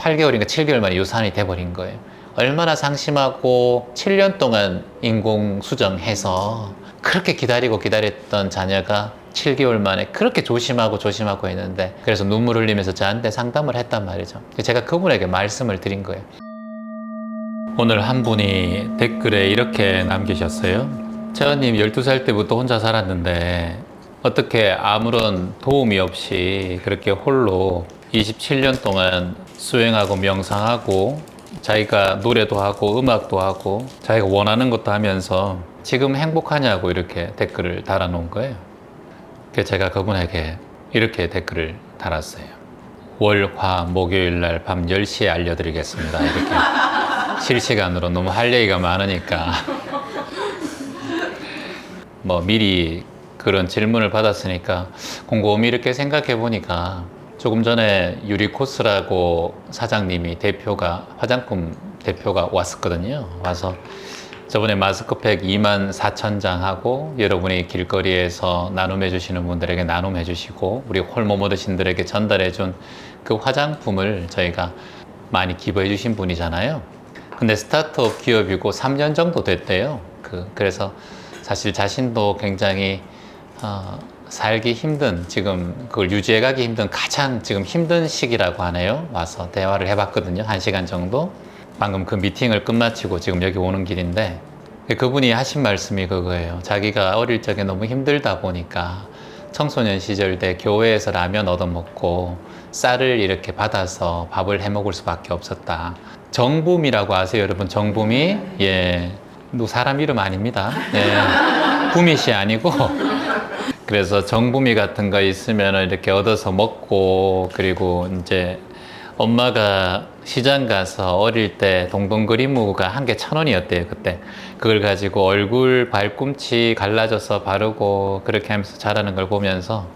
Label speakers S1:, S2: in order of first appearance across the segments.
S1: 8개월인가 7개월 만에 유산이 돼버린 거예요. 얼마나 상심하고 7년 동안 인공 수정해서 그렇게 기다렸던 자녀가 7개월 만에 그렇게 조심하고 했는데, 그래서 눈물 흘리면서 저한테 상담을 했단 말이죠. 제가 그분에게 말씀을 드린 거예요. 오늘 한 분이 댓글에 이렇게 남기셨어요. 채원님 12살 때부터 혼자 살았는데 어떻게 아무런 도움이 없이 그렇게 홀로 27년 동안 수행하고 명상하고 자기가 노래도 하고 음악도 하고 자기가 원하는 것도 하면서 지금 행복하냐고 이렇게 댓글을 달아놓은 거예요. 그래서 제가 그분에게 이렇게 댓글을 달았어요. 월, 화, 목요일 날 밤 10시에 알려드리겠습니다. 이렇게 실시간으로. 너무 할 얘기가 많으니까 뭐 미리 그런 질문을 받았으니까 곰곰이 이렇게 생각해 보니까, 조금 전에 유리코스라고 사장님이 화장품 대표가 왔었거든요. 와서 저번에 마스크팩 24,000장 하고 여러분이 길거리에서 나눔해 주시는 분들에게 나눔해 주시고 우리 홀몸 어르신들에게 전달해 준 그 화장품을 저희가 많이 기부해 주신 분이잖아요. 근데 스타트업 기업이고 3년 정도 됐대요. 그래서 사실 자신도 굉장히 살기 힘든, 지금 그걸 유지해가기 힘든 가장 지금 힘든 시기라고 하네요. 와서 대화를 해봤거든요. 1시간 정도. 방금 그 미팅을 끝마치고 지금 여기 오는 길인데, 그분이 하신 말씀이 그거예요. 자기가 어릴 적에 너무 힘들다 보니까 청소년 시절 때 교회에서 라면 얻어먹고 쌀을 이렇게 받아서 밥을 해먹을 수밖에 없었다. 정붐이라고 아세요, 여러분? 정붐이? 예. 사람 이름 아닙니다. 예. 부미씨 아니고. 그래서 정부미 같은 거 있으면 이렇게 얻어서 먹고, 그리고 이제 엄마가 시장 가서 어릴 때 동동그리무가 한 개 1,000원이었대요, 그때. 그걸 가지고 얼굴 발꿈치 갈라져서 바르고 그렇게 하면서 자라는 걸 보면서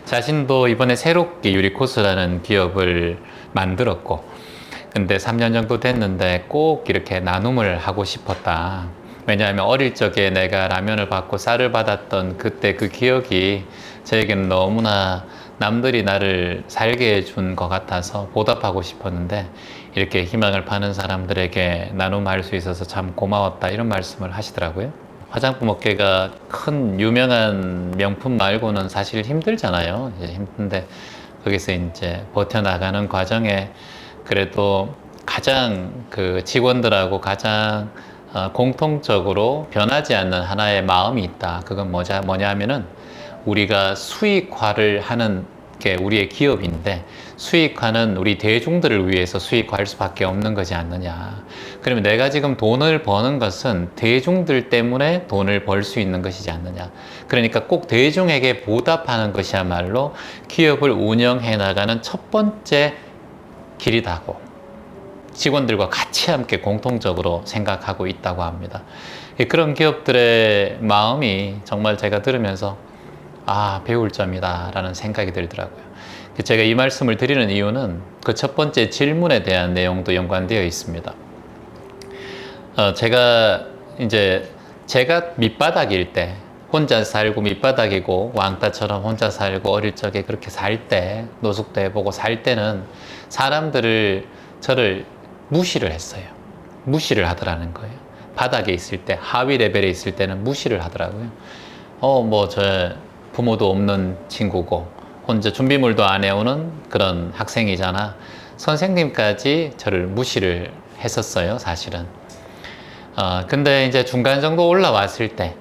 S1: 자신도 이번에 새롭게 유리코스라는 기업을 만들었고, 근데 3년 정도 됐는데 꼭 이렇게 나눔을 하고 싶었다. 왜냐하면 어릴 적에 내가 라면을 받고 쌀을 받았던 그때 그 기억이 저에게는 너무나 남들이 나를 살게 해준 것 같아서 보답하고 싶었는데, 이렇게 희망을 파는 사람들에게 나눔할 수 있어서 참 고마웠다, 이런 말씀을 하시더라고요. 화장품 업계가 큰 유명한 명품 말고는 사실 힘들잖아요. 이제 힘든데 거기서 이제 버텨나가는 과정에 그래도 가장 그 직원들하고 가장 공통적으로 변하지 않는 하나의 마음이 있다. 그건 뭐냐 하면은, 우리가 수익화를 하는 게 우리의 기업인데 수익화는 우리 대중들을 위해서 수익화할 수밖에 없는 거지 않느냐. 그러면 내가 지금 돈을 버는 것은 대중들 때문에 돈을 벌 수 있는 것이지 않느냐. 그러니까 꼭 대중에게 보답하는 것이야말로 기업을 운영해 나가는 첫 번째 길이다고 직원들과 같이 함께 공통적으로 생각하고 있다고 합니다. 그런 기업들의 마음이 정말 제가 들으면서 배울 점이다 라는 생각이 들더라고요. 제가 이 말씀을 드리는 이유는 그 첫 번째 질문에 대한 내용도 연관되어 있습니다. 제가 밑바닥일 때, 혼자 살고 밑바닥이고 왕따처럼 혼자 살고 어릴 적에 그렇게 살 때, 노숙도 해보고 살 때는 저를 무시를 했어요. 무시를 하더라는 거예요. 바닥에 있을 때, 하위 레벨에 있을 때는 무시를 하더라고요. 저 부모도 없는 친구고 혼자 준비물도 안 해오는 그런 학생이잖아. 선생님까지 저를 무시를 했었어요, 사실은. 근데 이제 중간 정도 올라왔을 때,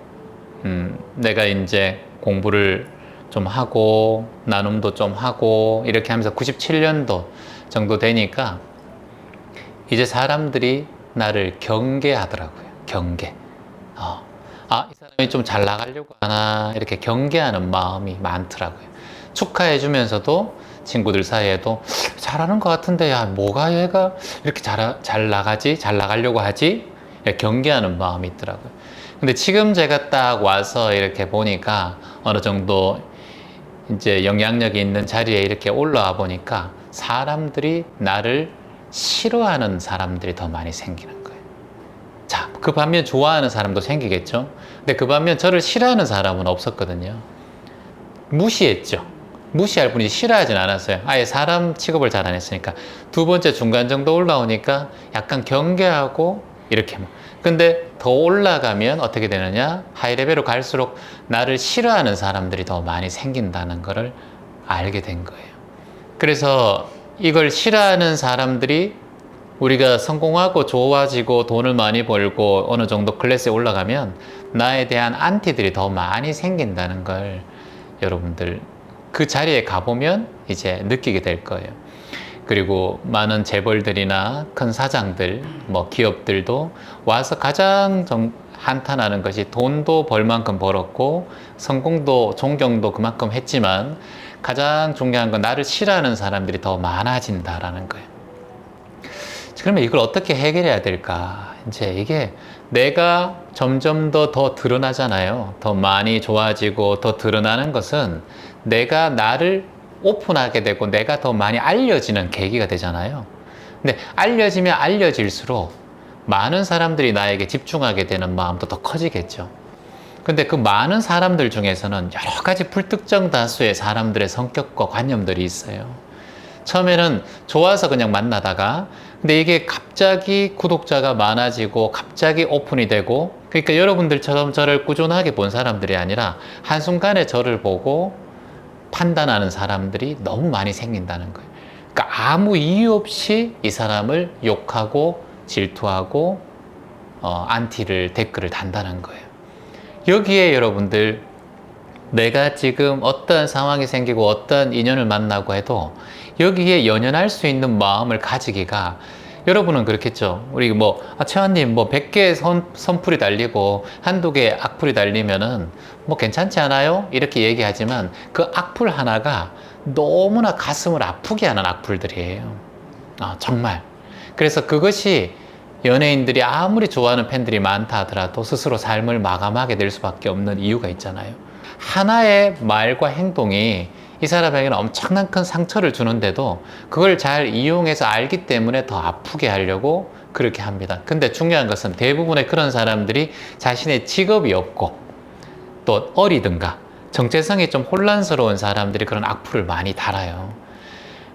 S1: 내가 이제 공부를 좀 하고 나눔도 좀 하고 이렇게 하면서 97년도 정도 되니까 이제 사람들이 나를 경계하더라고요. 경계. 이 사람이 좀 잘 나가려고 하나, 이렇게 경계하는 마음이 많더라고요. 축하해 주면서도 친구들 사이에도 잘하는 것 같은데, 뭐가 얘가 이렇게 잘 나가지? 잘 나가려고 하지? 경계하는 마음이 있더라고요. 근데 지금 제가 딱 와서 이렇게 보니까 어느 정도 이제 영향력이 있는 자리에 이렇게 올라와 보니까 사람들이 나를 싫어하는 사람들이 더 많이 생기는 거예요. 자, 그 반면 좋아하는 사람도 생기겠죠. 근데 그 반면 저를 싫어하는 사람은 없었거든요. 무시했죠. 무시할 뿐이지 싫어하진 않았어요. 아예 사람 취급을 잘 안 했으니까. 두 번째 중간 정도 올라오니까 약간 경계하고 이렇게 뭐. 근데 더 올라가면 어떻게 되느냐? 하이레벨로 갈수록 나를 싫어하는 사람들이 더 많이 생긴다는 것을 알게 된 거예요. 그래서 이걸 싫어하는 사람들이 우리가 성공하고 좋아지고 돈을 많이 벌고 어느 정도 클래스에 올라가면 나에 대한 안티들이 더 많이 생긴다는 걸 여러분들 그 자리에 가보면 이제 느끼게 될 거예요. 그리고 많은 재벌들이나 큰 사장들, 뭐 기업들도 와서 가장 한탄하는 것이 돈도 벌 만큼 벌었고 성공도 존경도 그만큼 했지만 가장 중요한 건 나를 싫어하는 사람들이 더 많아진다라는 거예요. 그러면 이걸 어떻게 해결해야 될까? 이제 이게 내가 점점 더 드러나잖아요. 더 많이 좋아지고 더 드러나는 것은 내가 나를 오픈하게 되고 내가 더 많이 알려지는 계기가 되잖아요. 근데 알려지면 알려질수록 많은 사람들이 나에게 집중하게 되는 마음도 더 커지겠죠. 근데 그 많은 사람들 중에서는 여러 가지 불특정 다수의 사람들의 성격과 관념들이 있어요. 처음에는 좋아서 그냥 만나다가 근데 이게 갑자기 구독자가 많아지고 갑자기 오픈이 되고 그러니까 여러분들처럼 저를 꾸준하게 본 사람들이 아니라 한순간에 저를 보고 판단하는 사람들이 너무 많이 생긴다는 거예요. 그러니까 아무 이유 없이 이 사람을 욕하고 질투하고 안티를 댓글을 단다는 거예요. 여기에 여러분들 내가 지금 어떤 상황이 생기고 어떤 인연을 만나고 해도 여기에 연연할 수 있는 마음을 가지기가 여러분은 그렇겠죠. 우리 최환님 100개의 선풀이 달리고 한두 개의 악플이 달리면은 괜찮지 않아요? 이렇게 얘기하지만 그 악플 하나가 너무나 가슴을 아프게 하는 악플들이에요. 정말. 그래서 그것이 연예인들이 아무리 좋아하는 팬들이 많다 하더라도 스스로 삶을 마감하게 될 수밖에 없는 이유가 있잖아요. 하나의 말과 행동이 이 사람에게는 엄청난 큰 상처를 주는데도 그걸 잘 이용해서 알기 때문에 더 아프게 하려고 그렇게 합니다. 근데 중요한 것은 대부분의 그런 사람들이 자신의 직업이 없고 또 어리든가 정체성이 좀 혼란스러운 사람들이 그런 악플을 많이 달아요.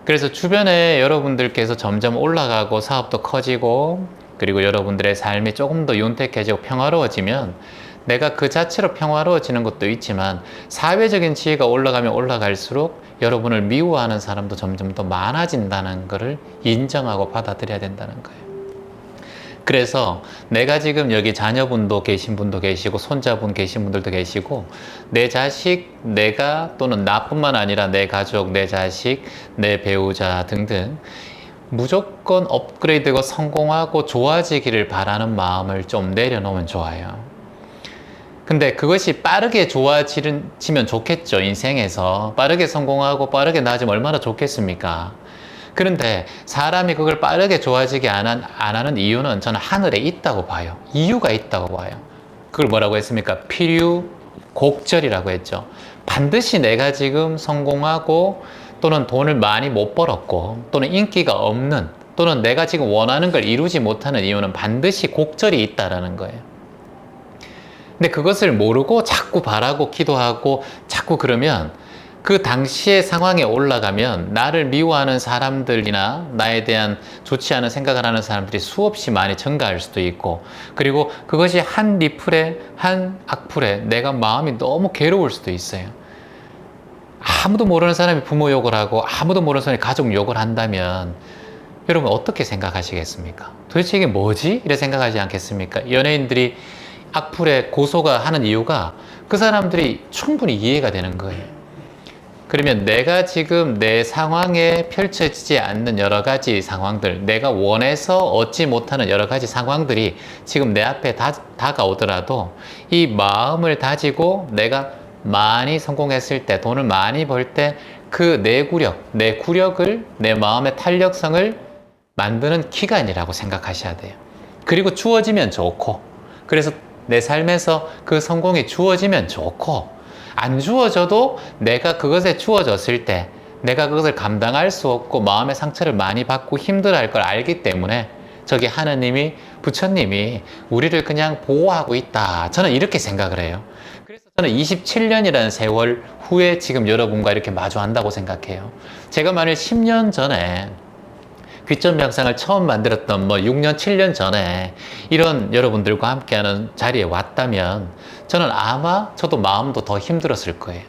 S1: 그래서 주변에 여러분들께서 점점 올라가고 사업도 커지고 그리고 여러분들의 삶이 조금 더 윤택해지고 평화로워지면 내가 그 자체로 평화로워지는 것도 있지만 사회적인 지위가 올라가면 올라갈수록 여러분을 미워하는 사람도 점점 더 많아진다는 것을 인정하고 받아들여야 된다는 거예요. 그래서 내가 지금 여기 자녀분도 계신 분도 계시고 손자분 계신 분들도 계시고 내 자식, 내가 또는 나뿐만 아니라 내 가족, 내 자식, 내 배우자 등등 무조건 업그레이드되고 성공하고 좋아지기를 바라는 마음을 좀 내려놓으면 좋아요. 근데 그것이 빠르게 좋아지면 좋겠죠. 인생에서 빠르게 성공하고 빠르게 나아지면 얼마나 좋겠습니까? 그런데 사람이 그걸 빠르게 좋아지게 안 하는 이유는 저는 하늘에 있다고 봐요. 이유가 있다고 봐요. 그걸 뭐라고 했습니까? 필요곡절이라고 했죠. 반드시 내가 지금 성공하고 또는 돈을 많이 못 벌었고 또는 인기가 없는 또는 내가 지금 원하는 걸 이루지 못하는 이유는 반드시 곡절이 있다라는 거예요. 근데 그것을 모르고 자꾸 바라고 기도하고 자꾸 그러면 그 당시의 상황에 올라가면 나를 미워하는 사람들이나 나에 대한 좋지 않은 생각을 하는 사람들이 수없이 많이 증가할 수도 있고 그리고 그것이 한 리플에 한 악플에 내가 마음이 너무 괴로울 수도 있어요. 아무도 모르는 사람이 부모 욕을 하고 아무도 모르는 사람이 가족 욕을 한다면 여러분 어떻게 생각하시겠습니까? 도대체 이게 뭐지? 이래 생각하지 않겠습니까? 연예인들이 악플에 고소가 하는 이유가 그 사람들이 충분히 이해가 되는 거예요. 그러면 내가 지금 내 상황에 펼쳐지지 않는 여러 가지 상황들, 내가 원해서 얻지 못하는 여러 가지 상황들이 지금 내 앞에 다가오더라도 이 마음을 다지고 내가 많이 성공했을 때, 돈을 많이 벌 때 그 내 구력을, 내 마음의 탄력성을 만드는 기간이라고 생각하셔야 돼요. 그리고 주어지면 좋고, 그래서 내 삶에서 그 성공이 주어지면 좋고 안 주어져도 내가 그것에 주어졌을 때 내가 그것을 감당할 수 없고 마음의 상처를 많이 받고 힘들어할 걸 알기 때문에 저기 하느님이 부처님이 우리를 그냥 보호하고 있다. 저는 이렇게 생각을 해요. 그래서 저는 27년이라는 세월 후에 지금 여러분과 이렇게 마주한다고 생각해요. 제가 만일 10년 전에 귀점 명상을 처음 만들었던 6년, 7년 전에 이런 여러분들과 함께하는 자리에 왔다면 저는 아마 저도 마음도 더 힘들었을 거예요.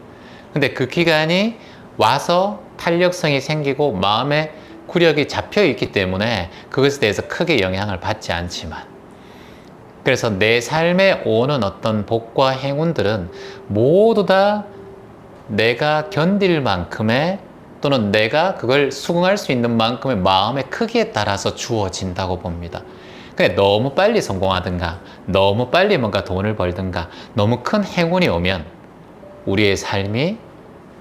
S1: 근데 그 기간이 와서 탄력성이 생기고 마음의 구력이 잡혀 있기 때문에 그것에 대해서 크게 영향을 받지 않지만, 그래서 내 삶에 오는 어떤 복과 행운들은 모두 다 내가 견딜 만큼의, 또는 내가 그걸 수긍할 수 있는 만큼의 마음의 크기에 따라서 주어진다고 봅니다. 근데 너무 빨리 성공하든가, 너무 빨리 뭔가 돈을 벌든가, 너무 큰 행운이 오면 우리의 삶이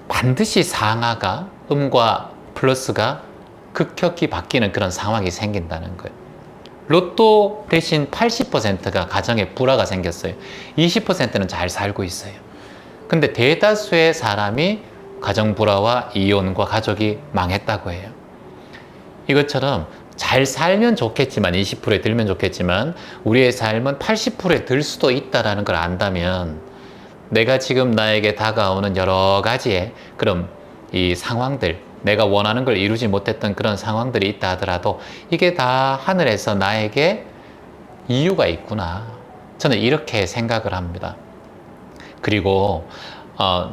S1: 반드시 상하가, 음과 플러스가 급격히 바뀌는 그런 상황이 생긴다는 거예요. 로또 대신 80%가 가정에 불화가 생겼어요. 20%는 잘 살고 있어요. 근데 대다수의 사람이 가정 불화와 이혼과 가족이 망했다고 해요. 이것처럼 잘 살면 좋겠지만, 20%에 들면 좋겠지만 우리의 삶은 80%에 들 수도 있다는 걸 안다면, 내가 지금 나에게 다가오는 여러 가지의 그런 이 상황들, 내가 원하는 걸 이루지 못했던 그런 상황들이 있다 하더라도 이게 다 하늘에서 나에게 이유가 있구나, 저는 이렇게 생각을 합니다. 그리고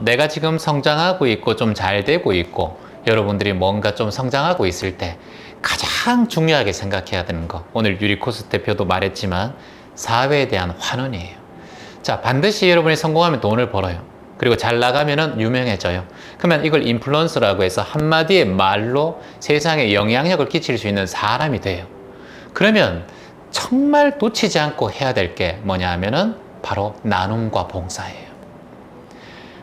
S1: 내가 지금 성장하고 있고 좀 잘 되고 있고 여러분들이 뭔가 좀 성장하고 있을 때 가장 중요하게 생각해야 되는 거, 오늘 유리코스 대표도 말했지만 사회에 대한 환원이에요. 자, 반드시 여러분이 성공하면 돈을 벌어요. 그리고 잘 나가면은 유명해져요. 그러면 이걸 인플루언서라고 해서 한마디의 말로 세상에 영향력을 끼칠 수 있는 사람이 돼요. 그러면 정말 놓치지 않고 해야 될 게 뭐냐 하면은 바로 나눔과 봉사예요.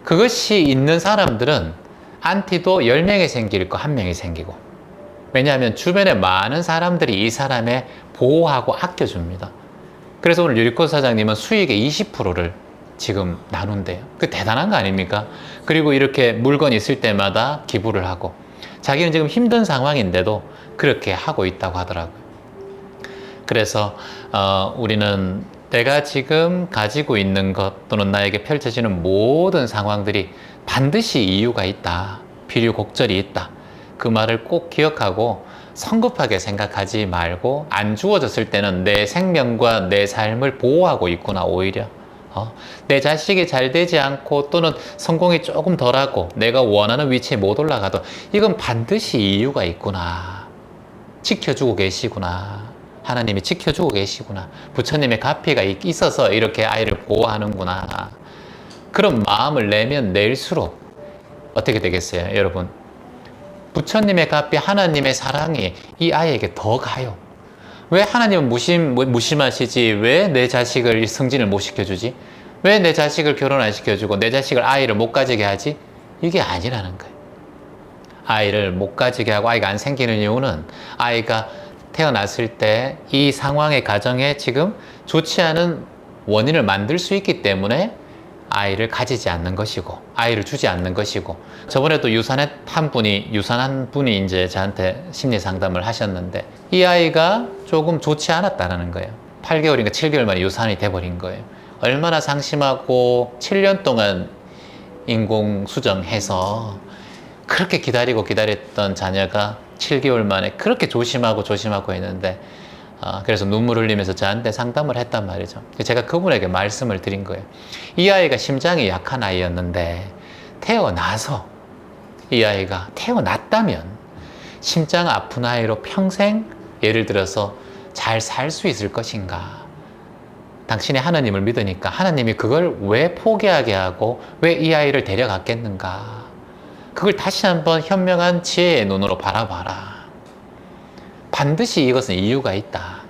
S1: 그것이 있는 사람들은 안티도 10명이 생길 거 1명이 생기고, 왜냐하면 주변에 많은 사람들이 이 사람의 보호하고 아껴줍니다. 그래서 오늘 유리코스 사장님은 수익의 20%를 지금 나눈대요. 그 대단한 거 아닙니까? 그리고 이렇게 물건 있을 때마다 기부를 하고, 자기는 지금 힘든 상황인데도 그렇게 하고 있다고 하더라고요. 그래서 우리는 내가 지금 가지고 있는 것, 또는 나에게 펼쳐지는 모든 상황들이 반드시 이유가 있다, 필요곡절이 있다, 그 말을 꼭 기억하고 성급하게 생각하지 말고, 안 주어졌을 때는 내 생명과 내 삶을 보호하고 있구나. 오히려 내 자식이 잘 되지 않고, 또는 성공이 조금 덜하고 내가 원하는 위치에 못 올라가도 이건 반드시 이유가 있구나, 지켜주고 계시구나, 하나님이 지켜주고 계시구나, 부처님의 가피가 있어서 이렇게 아이를 보호하는구나, 그런 마음을 내면 낼수록 어떻게 되겠어요, 여러분? 부처님의 가피, 하나님의 사랑이 이 아이에게 더 가요. 왜 하나님은 무심하시지? 왜 내 자식을 승진을 못 시켜주지? 왜 내 자식을 결혼 안 시켜주고 내 자식을, 아이를 못 가지게 하지? 이게 아니라는 거예요. 아이를 못 가지게 하고 아이가 안 생기는 이유는 아이가 태어났을 때 이 상황의 가정에 지금 좋지 않은 원인을 만들 수 있기 때문에 아이를 가지지 않는 것이고, 아이를 주지 않는 것이고, 저번에도 유산한 분이 이제 저한테 심리 상담을 하셨는데, 이 아이가 조금 좋지 않았다는 거예요. 8개월인가 7개월 만에 유산이 돼버린 거예요. 얼마나 상심하고 7년 동안 인공수정해서 그렇게 기다렸던 자녀가 7개월 만에 그렇게 조심하고 했는데, 그래서 눈물 흘리면서 저한테 상담을 했단 말이죠. 제가 그분에게 말씀을 드린 거예요. 이 아이가 심장이 약한 아이였는데, 태어나서 이 아이가 태어났다면 심장 아픈 아이로 평생 예를 들어서 잘 살 수 있을 것인가? 당신이 하나님을 믿으니까 하나님이 그걸 왜 포기하게 하고 왜 이 아이를 데려갔겠는가? 그걸 다시 한번 현명한 지혜의 눈으로 바라봐라. 반드시 이것은 이유가 있다.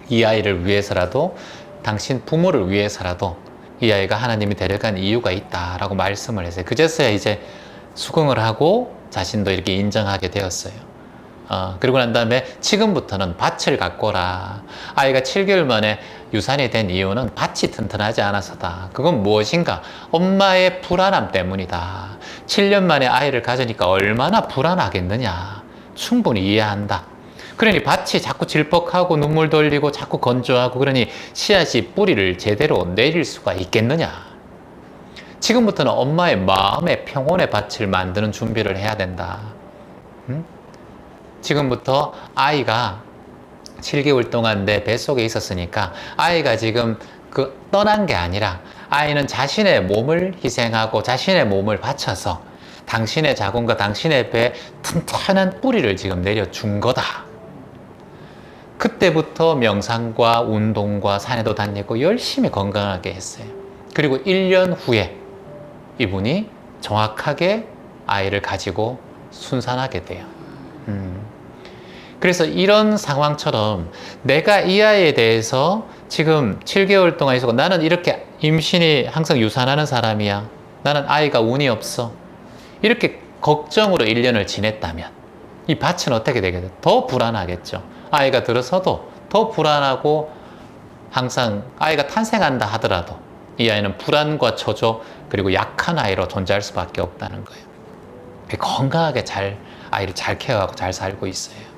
S1: 이 아이를 위해서라도, 당신 부모를 위해서라도 이 아이가 하나님이 데려간 이유가 있다라고 말씀을 했어요. 그제서야 이제 수긍을 하고 자신도 이렇게 인정하게 되었어요. 그리고 난 다음에 지금부터는 밭을 가꿔라. 아이가 7개월 만에 유산이 된 이유는 밭이 튼튼하지 않아서다. 그건 무엇인가? 엄마의 불안함 때문이다. 7년 만에 아이를 가지니까 얼마나 불안하겠느냐. 충분히 이해한다. 그러니 밭이 자꾸 질퍽하고 눈물도 흘리고 자꾸 건조하고, 그러니 씨앗이 뿌리를 제대로 내릴 수가 있겠느냐. 지금부터는 엄마의 마음의 평온의 밭을 만드는 준비를 해야 된다. 지금부터 아이가 7개월 동안 내 뱃속에 있었으니까 아이가 지금 떠난 게 아니라 아이는 자신의 몸을 희생하고 자신의 몸을 바쳐서 당신의 자궁과 당신의 배에 튼튼한 뿌리를 지금 내려준 거다. 그때부터 명상과 운동과 산에도 다니고 열심히 건강하게 했어요. 그리고 1년 후에 이분이 정확하게 아이를 가지고 순산하게 돼요. 그래서 이런 상황처럼 내가 이 아이에 대해서 지금 7개월 동안 있었고 나는 이렇게 임신이 항상 유산하는 사람이야. 나는 아이가 운이 없어. 이렇게 걱정으로 1년을 지냈다면 이 밭은 어떻게 되겠어요? 더 불안하겠죠. 아이가 들어서도 더 불안하고 항상 아이가 탄생한다 하더라도 이 아이는 불안과 초조 그리고 약한 아이로 존재할 수밖에 없다는 거예요. 건강하게 아이를 잘 케어하고 잘 살고 있어요.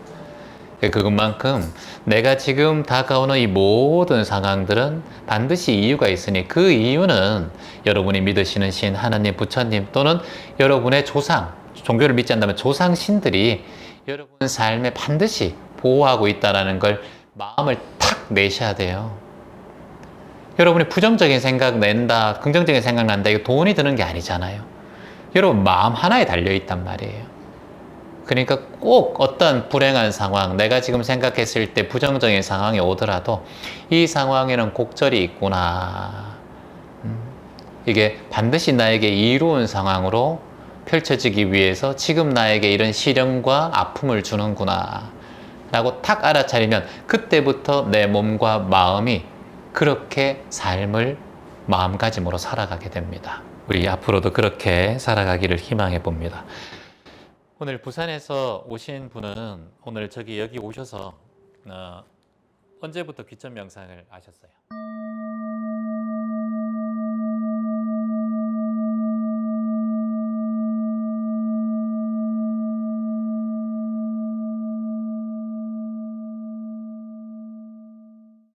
S1: 그것만큼 내가 지금 다가오는 이 모든 상황들은 반드시 이유가 있으니 그 이유는 여러분이 믿으시는 신, 하나님, 부처님 또는 여러분의 조상, 종교를 믿지 않는다면 조상신들이 여러분 삶에 반드시 보호하고 있다는 걸 마음을 탁 내셔야 돼요. 여러분이 부정적인 생각 낸다, 긍정적인 생각 난다, 이거 돈이 드는 게 아니잖아요. 여러분 마음 하나에 달려있단 말이에요. 그러니까 꼭 어떤 불행한 상황, 내가 지금 생각했을 때 부정적인 상황이 오더라도 이 상황에는 곡절이 있구나. 이게 반드시 나에게 이로운 상황으로 펼쳐지기 위해서 지금 나에게 이런 시련과 아픔을 주는구나 라고 탁 알아차리면 그때부터 내 몸과 마음이 그렇게 삶을 마음가짐으로 살아가게 됩니다. 우리 앞으로도 그렇게 살아가기를 희망해 봅니다. 오늘 부산에서 오신 분은 오늘 여기 오셔서 언제부터 귀천 명상을 하셨어요?